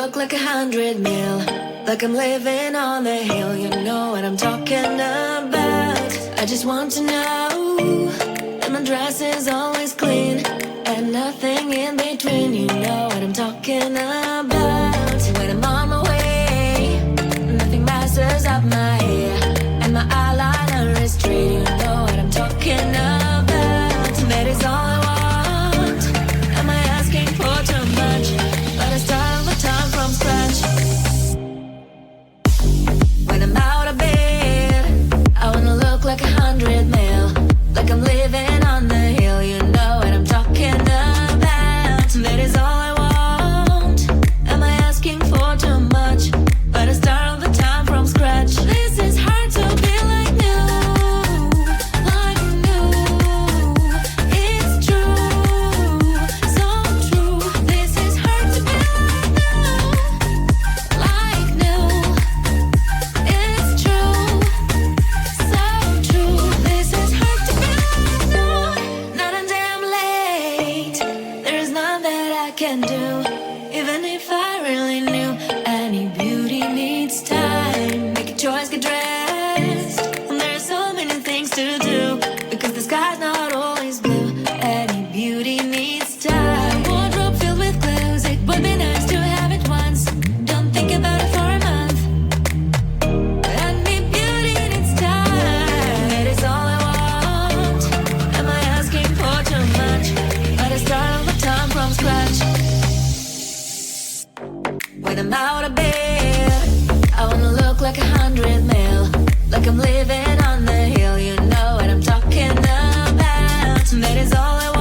look like 100 mil, like I'm living on the hill. You know what I'm talking about. I just want to know that my dress is always clean and nothing in between. You know what I'm talking about. When I'm on my way, nothing messes up my hair, and my eyeliner is straight. You know what I'm talking about. That is all I want. Am I asking for too much? But I start all the time from scratch. When I'm out of bed, I wanna look like 100 mil, like I'm living on the hill. You know what I'm talking about. That is all I want. Am I asking for too much? But I start all the time from scratch. This is hard to be like new, like new. It's true, so true. This is hard to be like new, it's true, so true. This is hard to be like new. Not until I'm late, there is none that I can do. Even if I really knew, any beauty needs time. Make a choice, get dressed, and there are so many things to do, because the sky's not always blue. Any beauty needs time. Wardrobe filled with clothes, it would be nice to have it once. Don't think about it for a month. Any beauty needs time. That is all I want. Am I asking for too much? But I start all the time from scratch. When I'm out of bed, I wanna look like 100 mil, like I'm living on the hill. You know what I'm talking about. That is all I want.